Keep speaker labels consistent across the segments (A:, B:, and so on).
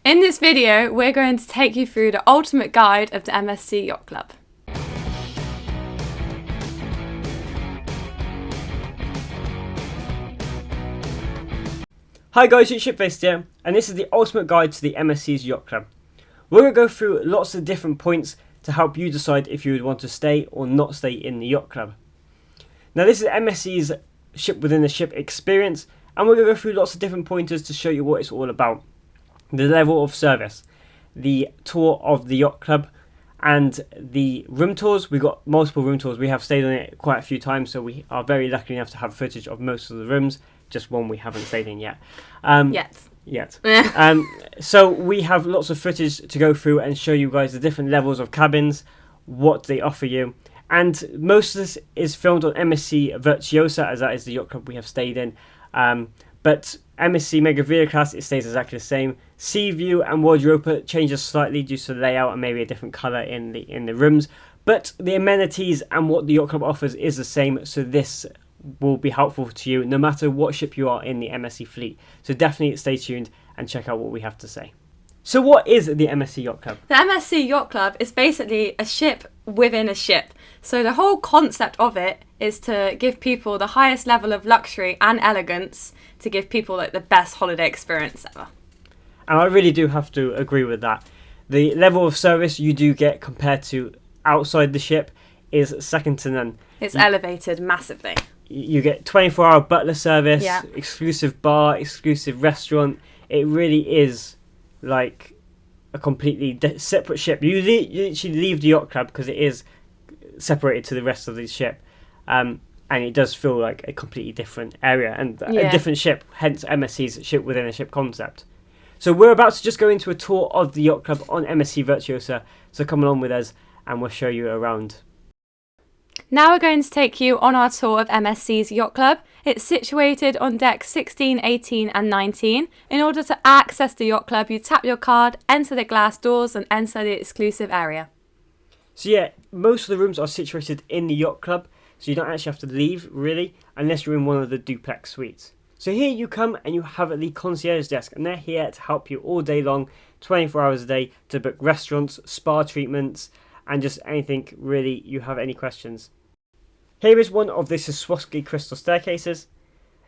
A: In this video, we're going to take you through the ultimate guide of the MSC Yacht Club.
B: Hi guys, it's Shipface here, and this is the ultimate guide to the MSC's Yacht Club. We're going to go through lots of different points to help you decide if you would want to stay or not stay in the Yacht Club. Now this is MSC's ship within a ship experience, and we're going to go through lots of different pointers to show you what it's all about. The level of service, the tour of the Yacht Club, and the room tours. We've got multiple room tours. We have stayed on it quite a few times, so we are very lucky enough to have footage of most of the rooms. Just one we haven't stayed in yet. Yet. So we have lots of footage to go through and show you guys the different levels of cabins, what they offer you. And most of this is filmed on MSC Virtuosa, as that is the yacht club we have stayed in. But MSC Megavia class, it stays exactly the same. Sea View and World Europa changes slightly due to the layout and maybe a different colour in the rooms. But the amenities and what the yacht club offers is the same, so this will be helpful to you no matter what ship you are in the MSC fleet. So definitely stay tuned and check out what we have to say. So what is the MSC Yacht Club?
A: The MSC Yacht Club is basically a ship within a ship. So the whole concept of it is to give people the highest level of luxury and elegance, to give people like the best holiday experience ever.
B: And I really do have to agree with that. The level of service you do get compared to outside the ship is second to none.
A: It's elevated massively.
B: You get 24-hour butler service,
A: Yeah.
B: exclusive bar, exclusive restaurant. It really is like a completely separate ship. You literally leave the yacht club because it is separated to the rest of the ship, and it does feel like a completely different area and a different ship, hence MSC's ship within a ship concept. So we're about to just go into a tour of the yacht club on MSC Virtuosa, so come along with us and we'll show you around.
A: Now we're going to take you on our tour of MSC's Yacht Club. It's situated on deck 16, 18 and 19. In order to access the Yacht Club, you tap your card, enter the glass doors and enter the exclusive area.
B: So yeah, most of the rooms are situated in the yacht club, so you don't actually have to leave really, unless you're in one of the duplex suites. So here you come and you have the concierge desk, and they're here to help you all day long, 24 hours a day, to book restaurants, spa treatments, and just anything really you have any questions. Here is one of the Swarovski crystal staircases.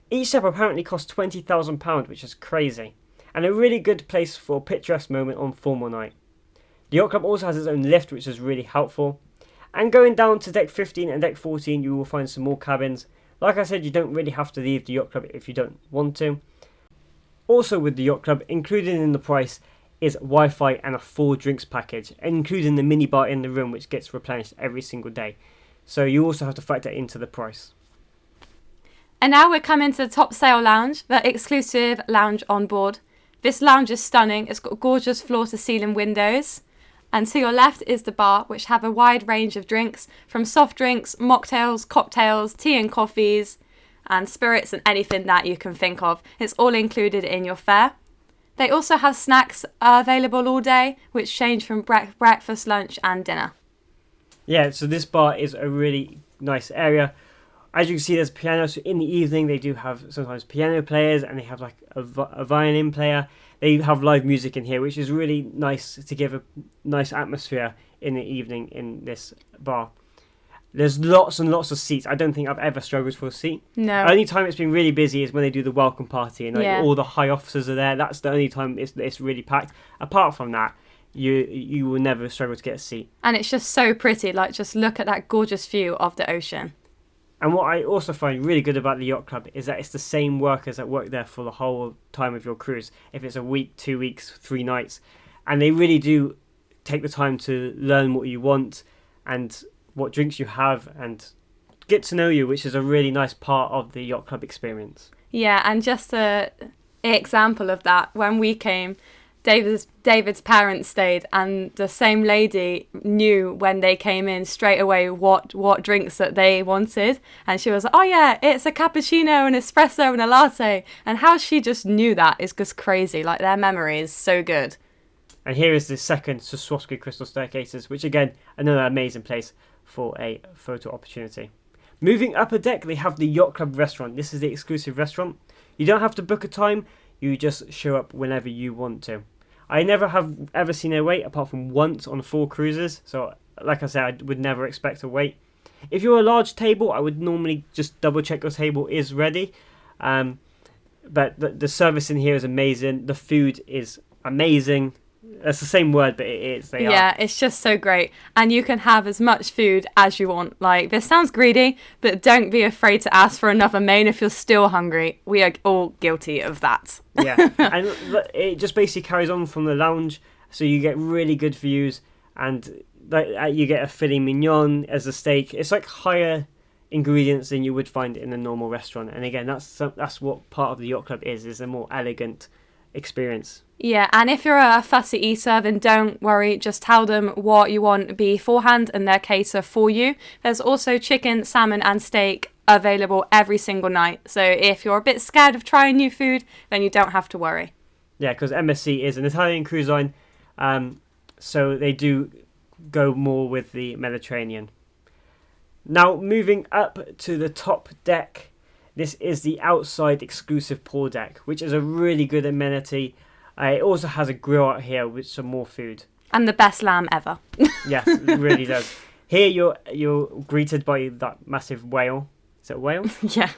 B: Each step apparently costs £20,000, which is crazy, and a really good place for a picturesque moment on formal night. The yacht club also has its own lift, which is really helpful. And going down to deck 15 and deck 14, you will find some more cabins. Like I said, you don't really have to leave the yacht club if you don't want to. Also with the yacht club, included in the price is Wi-Fi and a full drinks package, including the minibar in the room, which gets replenished every single day. So you also have to factor into the price.
A: And now we're coming to the top sail lounge, the exclusive lounge on board. This lounge is stunning. It's got gorgeous floor-to-ceiling windows. And to your left is the bar, which have a wide range of drinks, from soft drinks, mocktails, cocktails, tea and coffees, and spirits and anything that you can think of. It's all included in your fare. They also have snacks available all day, which change from breakfast, lunch and dinner.
B: Yeah, so this bar is a really nice area. As you can see, there's a piano, so in the evening they do have sometimes piano players, and they have like a violin player. They have live music in here, which is really nice to give a nice atmosphere in the evening in this bar. There's lots and lots of seats. I don't think I've ever struggled for a seat. No. The only time it's been really busy is when they do the welcome party and all the high officers are there. That's the only time it's really packed. Apart from that, you will never struggle to get a seat. And
A: it's just so pretty. Like, just look at that gorgeous view of the ocean.
B: And what I also find really good about the yacht club is that it's the same workers that work there for the whole time of your cruise. If it's a week, 2 weeks, 3 nights, and they really do take the time to learn what you want and what drinks you have and get to know you, which is a really nice part of the yacht club experience.
A: Yeah, and just an example of that, when we came, David's parents stayed, and the same lady knew when they came in straight away what drinks that they wanted, and she was like, oh yeah, it's a cappuccino, an espresso and a latte. And how she just knew that is just crazy. Like, their memory is so good.
B: And here is the second Swarovski crystal staircases, which again, another amazing place for a photo opportunity. Moving up a deck, they have the Yacht Club restaurant. This is the exclusive restaurant. You don't have to book a time, you just show up whenever you want to. I never have ever seen a wait apart from once on 4 cruises. So, like I said, I would never expect a wait. If you're a large table, I would normally just double check your table is ready. But the service in here is amazing. The food is amazing. That's the same word, but it is.
A: Yeah, it's just so great. And you can have as much food as you want. Like, this sounds greedy, but don't be afraid to ask for another main if you're still hungry. We are all guilty of that.
B: Yeah, and it just basically carries on from the lounge, so you get really good views, and you get a filet mignon as a steak. It's like higher ingredients than you would find in a normal restaurant. And again, that's what part of the Yacht Club is a more elegant experience.
A: Yeah, and if you're a fussy eater, then don't worry. Just tell them what you want beforehand and they'll cater for you. There's also chicken, salmon and steak available every single night. So if you're a bit scared of trying new food, then you don't have to worry.
B: Yeah, because MSC is an Italian cruise line, so they do go more with the Mediterranean. Now, moving up to the top deck, this is the outside exclusive pool deck, which is a really good amenity. It also has a grill out here with some more food.
A: And the best lamb ever.
B: Yes, it really does. Here you're greeted by that massive whale. Is it a whale?
A: Yeah.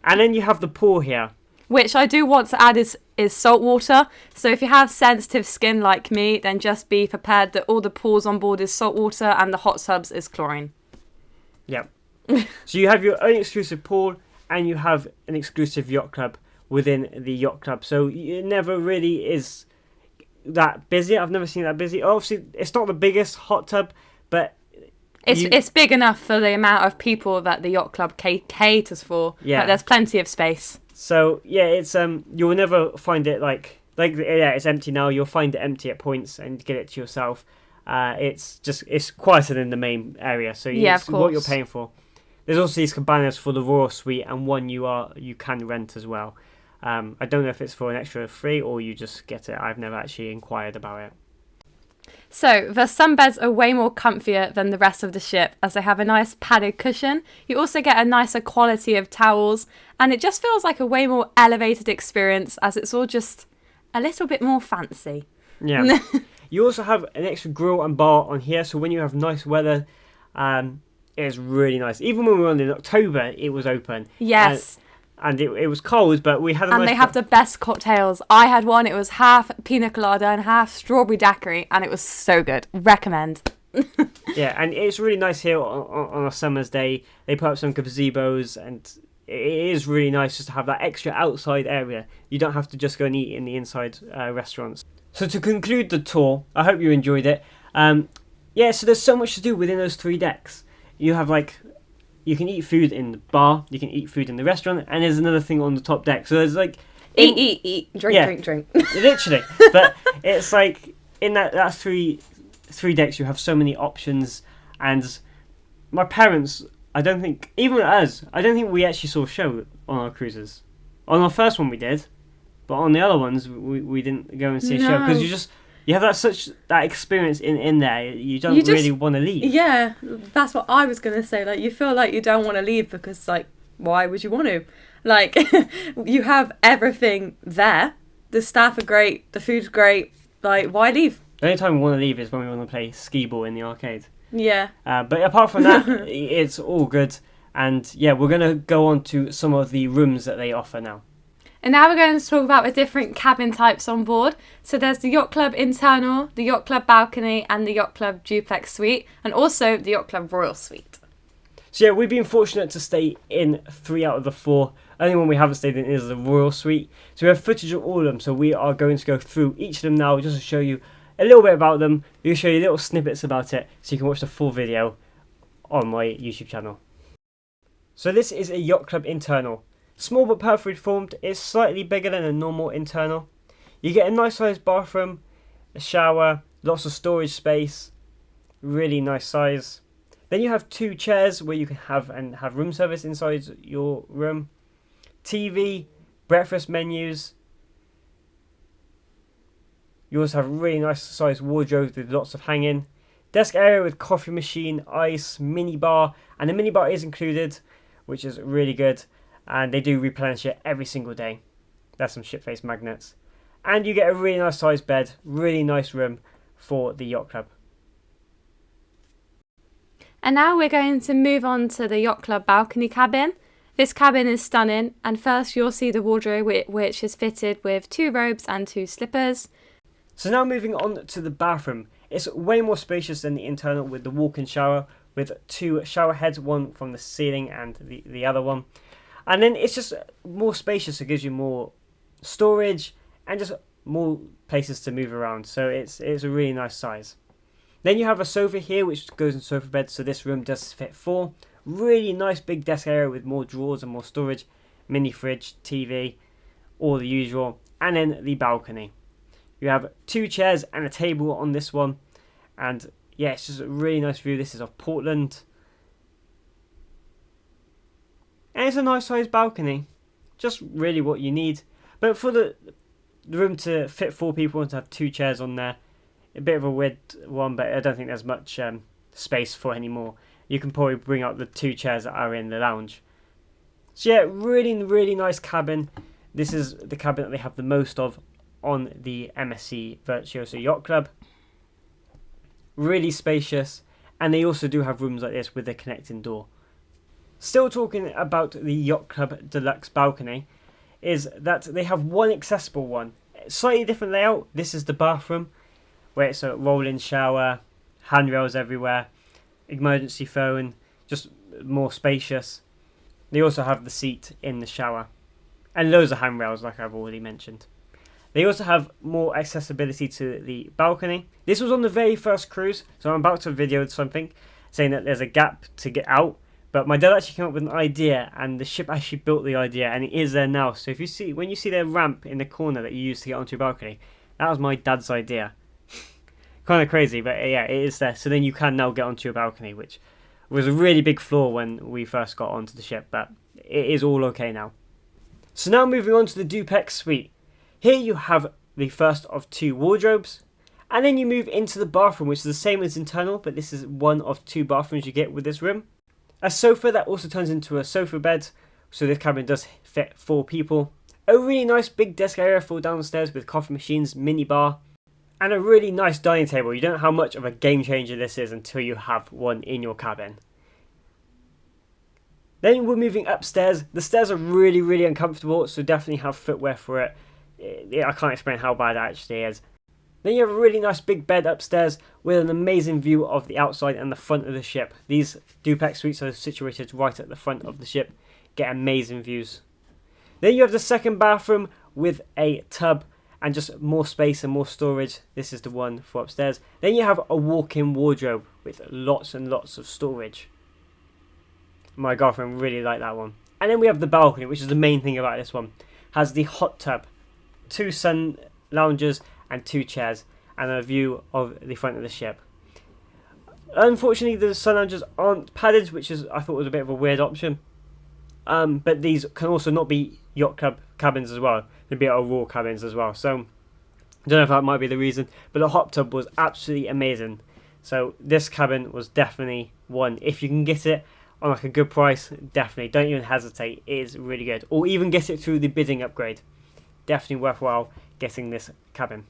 B: And then you have the pool here.
A: Which I do want to add is salt water. So if you have sensitive skin like me, then just be prepared that all the pools on board is salt water and the hot tubs is chlorine.
B: Yep. So you have your own exclusive pool and you have an exclusive yacht club within the yacht club. So it never really is that busy. I've never seen that busy. Obviously, it's not the biggest hot tub, but
A: it's big enough for the amount of people that the yacht club caters for.
B: Yeah,
A: like, there's plenty of space.
B: So yeah, it's you'll never find it like it's empty now. You'll find it empty at points and get it to yourself. It's quieter than the main area, so
A: yeah, of course.
B: What you're paying for. There's also these cabanas for the Royal Suite, and one you can rent as well. I don't know if it's for an extra free or you just get it. I've never actually inquired about it.
A: So the sunbeds are way more comfier than the rest of the ship, as they have a nice padded cushion. You also get a nicer quality of towels, and it just feels like a way more elevated experience, as it's all just a little bit more fancy.
B: Yeah. You also have an extra grill and bar on here, so when you have nice weather, it's really nice. Even when we were in October, it was open.
A: Yes.
B: And it was cold, but we had
A: they have the best cocktails. I had one, it was half pina colada and half strawberry daiquiri, and it was so good. Recommend.
B: Yeah, and it's really nice here on a summer's day. They put up some gazebos, and it is really nice just to have that extra outside area. You don't have to just go and eat in the inside restaurants. So to conclude the tour, I hope you enjoyed it. So there's so much to do within those 3 decks. You have you can eat food in the bar, you can eat food in the restaurant, and there's another thing on the top deck. So there's
A: eat, drink.
B: Literally. But it's in that three decks you have so many options, and my parents, I don't think we actually saw a show on our cruises. On our first one we did, but on the other ones we didn't go and see a show because you have that experience in there. You don't really want to leave.
A: Yeah, that's what I was gonna say. You feel like you don't want to leave because why would you want to? You have everything there. The staff are great. The food's great. Why leave?
B: The only time we want to leave is when we want to play skee ball in the arcade.
A: Yeah.
B: But apart from that, it's all good. And yeah, we're gonna go on to some of the rooms that they offer now.
A: And now we're going to talk about the different cabin types on board. So there's the Yacht Club Internal, the Yacht Club Balcony, and the Yacht Club Duplex Suite, and also the Yacht Club Royal Suite.
B: So yeah, we've been fortunate to stay in 3 out of the 4. Only one we haven't stayed in is the Royal Suite. So we have footage of all of them, so we are going to go through each of them now just to show you a little bit about them. We'll show you little snippets about it so you can watch the full video on my YouTube channel. So this is a Yacht Club Internal. Small but perfectly formed, it's slightly bigger than a normal internal. You get a nice sized bathroom, a shower, lots of storage space, really nice size. Then you have 2 chairs where you can have room service inside your room. TV, breakfast menus. You also have a really nice sized wardrobe with lots of hanging. Desk area with coffee machine, ice, mini bar, and the mini bar is included, which is really good. And they do replenish it every single day. That's some shit-faced magnets. And you get a really nice sized bed, really nice room for the Yacht Club.
A: And now we're going to move on to the Yacht Club balcony cabin. This cabin is stunning, and first you'll see the wardrobe, which is fitted with 2 robes and 2 slippers.
B: So now moving on to the bathroom. It's way more spacious than the internal, with the walk-in shower with 2 shower heads, one from the ceiling and the other one. And then it's just more spacious, it gives you more storage and just more places to move around. So it's a really nice size. Then you have a sofa here which goes in sofa bed, so this room does fit 4. Really nice big desk area with more drawers and more storage, mini fridge, TV, all the usual. And then the balcony. You have 2 chairs and a table on this one, and yeah, it's just a really nice view. This is of Portland, and it's a nice sized balcony, just really what you need. But for the room to fit 4 people and to have 2 chairs on there, a bit of a weird one, but I don't think there's much space for any more. You can probably bring up the 2 chairs that are in the lounge. So yeah, really nice cabin. This is the cabin that they have the most of on the MSC Virtuoso Yacht Club. Really spacious, and they also do have rooms like this with a connecting door. Still talking about the Yacht Club Deluxe balcony, is that they have one accessible one. Slightly different layout. This is the bathroom, where it's a roll-in shower, handrails everywhere, emergency phone, just more spacious. They also have the seat in the shower, and loads of handrails like I've already mentioned. They also have more accessibility to the balcony. This was on the very first cruise, so I'm about to video something saying that there's a gap to get out, but my dad actually came up with an idea, and the ship actually built the idea, and it is there now. So if you see, when you see the ramp in the corner that you use to get onto your balcony, that was my dad's idea. Kind of crazy, but yeah, it is there. So then you can now get onto your balcony, which was a really big flaw when we first got onto the ship, but it is all okay now. So now moving on to the duplex suite. Here you have the first of 2 wardrobes, and then you move into the bathroom, which is the same as internal, but this is one of 2 bathrooms you get with this room. A sofa that also turns into a sofa bed, so this cabin does fit 4 people. A really nice big desk area for downstairs with coffee machines, mini bar, and a really nice dining table. You don't know how much of a game changer this is until you have one in your cabin. Then we're moving upstairs. The stairs are really uncomfortable, so definitely have footwear for it. I can't explain how bad it actually is. Then you have a really nice big bed upstairs with an amazing view of the outside and the front of the ship. These duplex suites are situated right at the front of the ship. Get amazing views. Then you have the second bathroom with a tub and just more space and more storage. This is the one for upstairs. Then you have a walk-in wardrobe with lots and lots of storage. My girlfriend really liked that one. And then we have the balcony, which is the main thing about this one. Has the hot tub, 2 sun lounges and 2 chairs, and a view of the front of the ship. Unfortunately, the sun lounges aren't padded, which is I thought was a bit of a weird option. But these can also not be Yacht Club cabins as well. They'd be Aurora cabins as well. So I don't know if that might be the reason, but the hot tub was absolutely amazing. So this cabin was definitely one. If you can get it on like a good price, definitely don't even hesitate. It is really good. Or even get it through the bidding upgrade. Definitely worthwhile getting this cabin.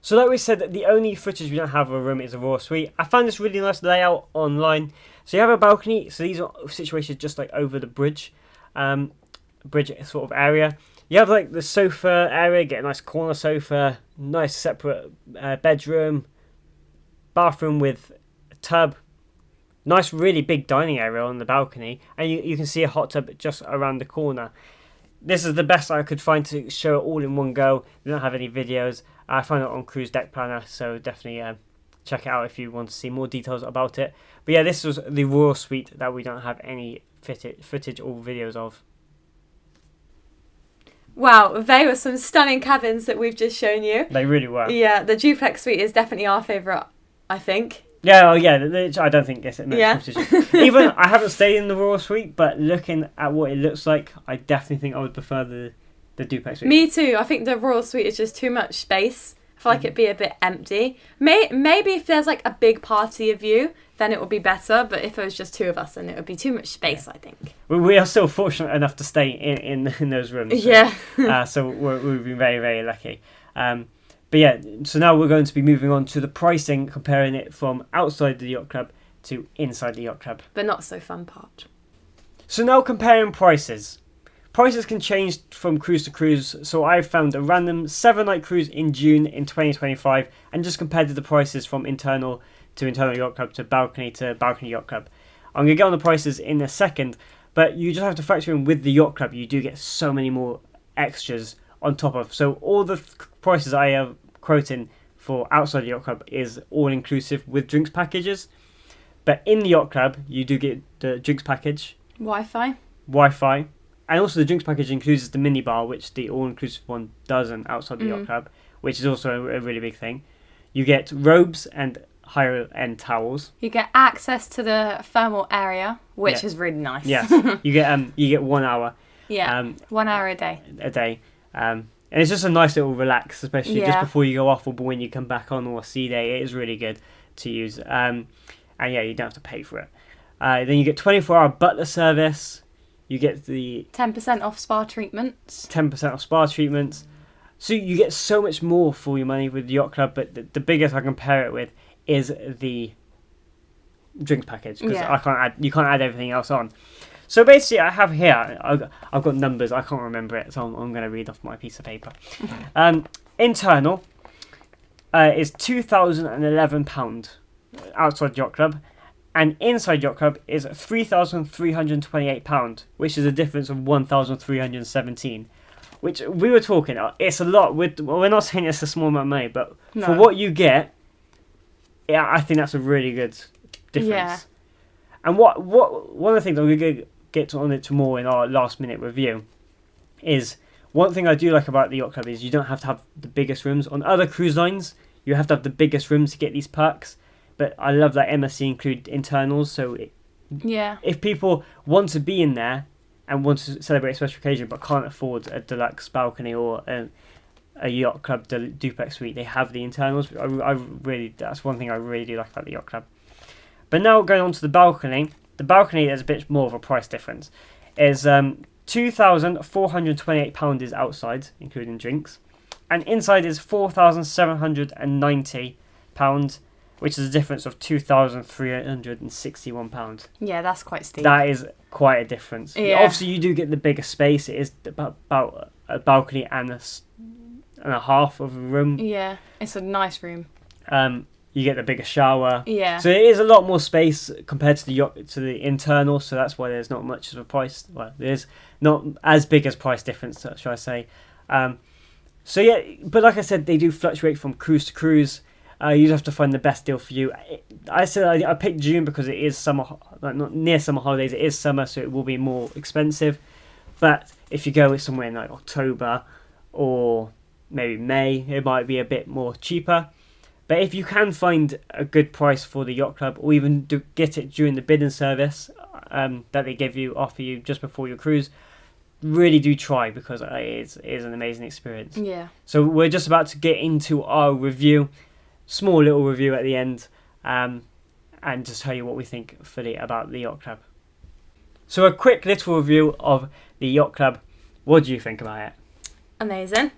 B: So like we said, the only footage we don't have of a room is a Royal Suite. I found this really nice layout online. So you have a balcony. So these are situated just like over the bridge sort of area. You have like the sofa area, get a nice corner sofa, nice separate bedroom, bathroom with a tub, nice really big dining area on the balcony, and you can see a hot tub just around the corner. This is the best I could find to show it all in one go. We don't have any videos. I found it on Cruise Deck Planner, so definitely check it out if you want to see more details about it. But yeah, this was the Royal Suite that we don't have any footage or videos of.
A: Wow, they were some stunning cabins that we've just shown you.
B: They really were.
A: Yeah, the duplex suite is definitely our favourite, I think.
B: Yeah, I don't think it's competition. Even I haven't stayed in the Royal Suite, but looking at what it looks like, I definitely think I would prefer the duplex suite.
A: Me too. I think the Royal Suite is just too much space. I feel like it'd be a bit empty. Maybe if there's like a big party of you, then it would be better. But if it was just two of us, then it would be too much space, I think.
B: We are still fortunate enough to stay in those rooms.
A: Yeah.
B: So we've been very, very lucky. But yeah, so now we're going to be moving on to the pricing, comparing it from outside the yacht club to inside the yacht club.
A: But not so fun part.
B: So now comparing prices. Prices can change from cruise to cruise, so I found a random 7-night cruise in June in 2025 and just compared the prices from internal to internal yacht club to balcony yacht club. I'm going to get on the prices in a second, but you just have to factor in with the yacht club you do get so many more extras on top of. So all the prices I have quoting for outside the yacht club is all inclusive with drinks packages, but in the yacht club you do get the drinks package, Wi-Fi, and also the drinks package includes the minibar, which the all-inclusive one doesn't outside the yacht club, which is also a really big thing. You get robes and higher-end towels.
A: You get access to the thermal area, which is really nice.
B: Yeah, you get 1 hour.
A: Yeah, 1 hour a day.
B: And it's just a nice little relax, especially just before you go off or when you come back on or a sea day. It is really good to use. And yeah, you don't have to pay for it. Then you get 24-hour butler service. You get the
A: 10% off spa treatments.
B: 10% off spa treatments. So you get so much more for your money with the yacht club. But the biggest I compare it with is the drinks package, because you can't add everything else on. So basically, I have here. I've got numbers. I can't remember it, so I'm going to read off my piece of paper. Internal is £2,011 outside yacht club. And inside yacht club is £3,328, which is a difference of £1,317. Which we were talking, it's a lot. We're not saying it's a small amount of money, but for what you get, I think that's a really good difference. Yeah. And one of the things I'm going to get on it to more in our last minute review is one thing I do like about the yacht club is you don't have to have the biggest rooms. On other cruise lines, you have to have the biggest rooms to get these perks. But I love that MSC include internals, so if people want to be in there and want to celebrate a special occasion but can't afford a deluxe balcony or a yacht club duplex suite, they have the internals. That's one thing I really do like about the yacht club. But now going on to the balcony there's a bit more of a price difference. Is £2,428 is outside, including drinks, and inside is £4,790. Which is a difference of £2,361.
A: Yeah, that's quite steep.
B: That is quite a difference. Yeah. Obviously, you do get the bigger space. It is about a balcony and a half of a room.
A: Yeah, it's a nice room.
B: You get the bigger shower.
A: Yeah.
B: So it is a lot more space compared to the internal. So that's why there's not much of a price. Well, there's not as big as price difference, shall I say? So yeah, but like I said, they do fluctuate from cruise to cruise. You have to find the best deal for you. I said I picked June because it is summer, not near summer holidays. It is summer, so it will be more expensive. But if you go somewhere in like October or maybe May, it might be a bit more cheaper. But if you can find a good price for the yacht club, or even get it during the bidding service that they offer you just before your cruise, really do try, because it is an amazing experience.
A: Yeah. So
B: we're just about to get into our review. Small little review at the end, and just tell you what we think fully about the yacht club. So a quick little review of the yacht club. What do you think about it?
A: Amazing.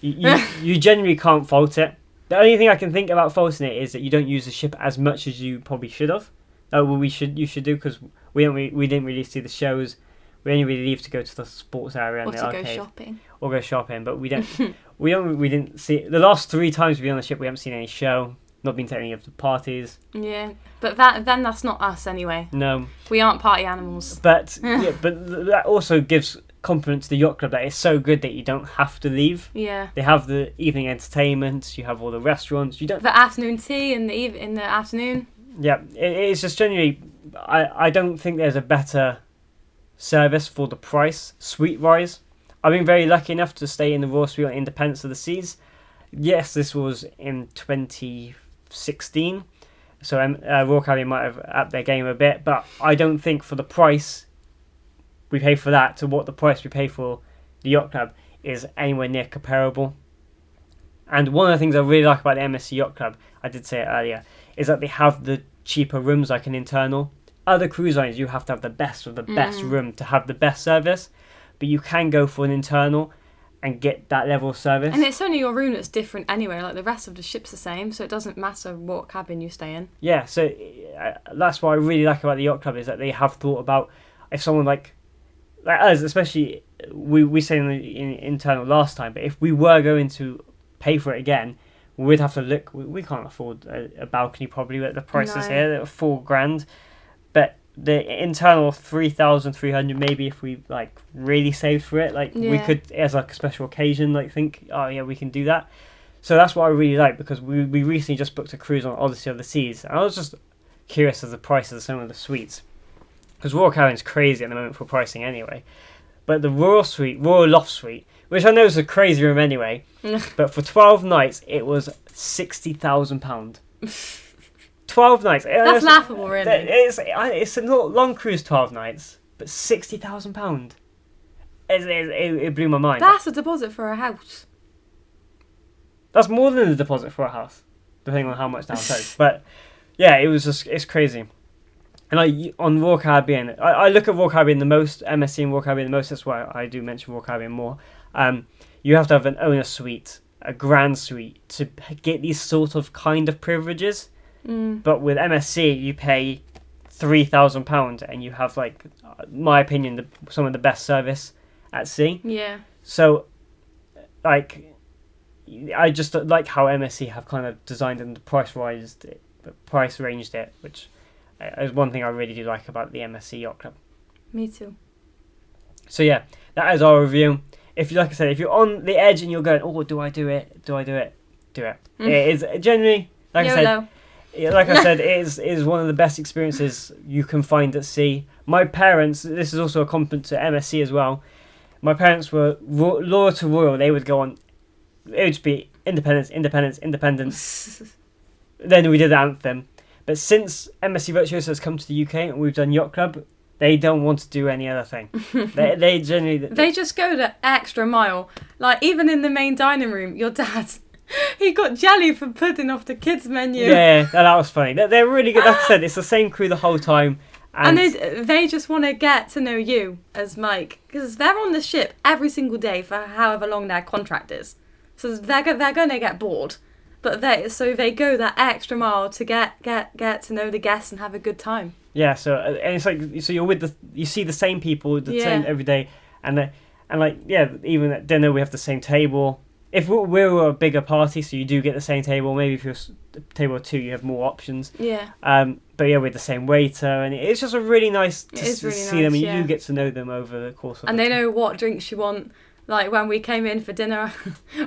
B: You generally can't fault it. The only thing I can think about faulting it is that you don't use the ship as much as you probably should have. You should do, because we didn't really see the shows. We only really leave to go to the sports area and the arcade. Or go shopping, but we didn't see the last 3 times we've been on the ship. We haven't seen any show, not been to any of the parties.
A: Yeah, but that's not us anyway.
B: No,
A: we aren't party animals.
B: But but that also gives confidence to the yacht club that it's so good that you don't have to leave.
A: Yeah,
B: they have the evening entertainment. You have all the restaurants. You don't
A: the afternoon tea in the afternoon.
B: Yeah, it's just generally. I don't think there's a better service for the price suite wise. I've been very lucky enough to stay in the Royal Suite on Independence of the Seas. Yes, this was in 2016, so Royal Caribbean might have upped their game a bit, but I don't think for the price we pay for that to what the price we pay for the yacht club is anywhere near comparable. And one of the things I really like about the MSC Yacht Club, I did say it earlier, is that they have the cheaper rooms like an internal. Other cruise lines, you have to have the best of the best room to have the best service, but you can go for an internal and get that level of service.
A: And it's only your room that's different anyway. Like the rest of the ship's the same, so it doesn't matter what cabin you stay in.
B: Yeah, so that's what I really like about the Yacht Club, is that they have thought about if someone like us, especially we stayed in internal last time, but if we were going to pay for it again, we'd have to look. We can't afford a balcony probably at the prices here. They're $4,000, but the internal 3,300 maybe if we like really saved for it. Like we could, as like a special occasion, like think, oh yeah, we can do that. So that's what I really like, because we recently just booked a cruise on Odyssey of the Seas, and I was just curious of the prices of some of the suites, because Royal Caribbean's crazy at the moment for pricing anyway. But the Royal Loft Suite, which I know is a crazy room anyway, but for 12 nights it was £60,000. 12 nights.
A: That's laughable, really.
B: It's a long cruise, 12 nights, but £60,000. It blew my mind.
A: That's a deposit for a house.
B: That's more than a deposit for a house, depending on how much down pays. But yeah, it's crazy. And on Royal Caribbean, I look at Royal Caribbean the most, MSC and Royal Caribbean the most. That's why I do mention Royal Caribbean more. You have to have an owner suite, a grand suite, to get these sort of kind of privileges. But with MSC, you pay £3,000 and you have, like, my opinion, some of the best service at sea.
A: Yeah.
B: So, like, I just like how MSC have kind of designed and price ranged it, which is one thing I really do like about the MSC Yacht Club.
A: Me too.
B: So yeah, that is our review. If you, like I said, if you're on the edge and you're going, oh, do I do it? Do it. It is generally, like
A: YOLO.
B: I said, it is one of the best experiences you can find at sea. My parents, this is also a compliment to MSC as well. My parents were loyal to Royal. They would go on, it would just be independence. Then we did the anthem. But since MSC Virtuoso has come to the UK and we've done Yacht Club, they don't want to do any other thing. They generally...
A: They just go the extra mile. Like, even in the main dining room, your dad, he got jelly for pudding off the kids' menu.
B: Yeah, that was funny. They're really good. Like I said, it's the same crew the whole time.
A: And they just want to get to know you as Mike, because they're on the ship every single day for however long their contract is. So they're going to get bored. But they go that extra mile to get to know the guests and have a good time. Yeah,
B: and it's like, so you see the same people same every day, and like, yeah, even at dinner we have the same table. If we were a bigger party, so you do get the same table. Maybe if you're table 2, you have more options.
A: Yeah.
B: But yeah, with the same waiter, and it's just a really nice to see them, and you do get to know them over the course of.
A: And they know what drinks you want. Like when we came in for dinner,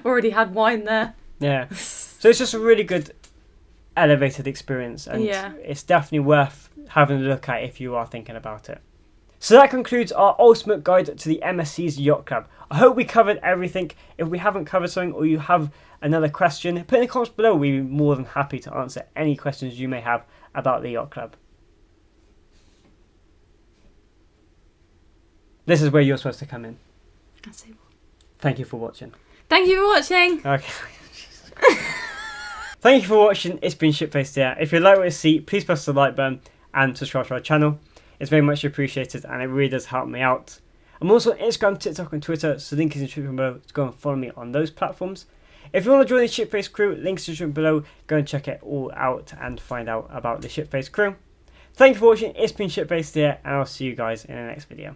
A: already had wine there.
B: Yeah. So it's just a really good elevated experience, and it's definitely worth having a look at if you are thinking about it. So that concludes our ultimate guide to the MSC's Yacht Club. I hope we covered everything. If we haven't covered something, or you have another question, put in the comments below. We'd be more than happy to answer any questions you may have about the Yacht Club. This is where you're supposed to come in. Thank you for watching.
A: Thank you for watching.
B: Okay. Thank you for watching. It's been Shipfaced here. If you like what you see, please press the like button and subscribe to our channel. It's very much appreciated, and it really does help me out. I'm also on Instagram, TikTok and Twitter, so link is in the description below to go and follow me on those platforms. If you want to join the Shipfaced crew, links in the description below. Go and check it all out and find out about the Shipfaced crew. Thank you for watching. It's been Shipfaced here, and I'll see you guys in the next video.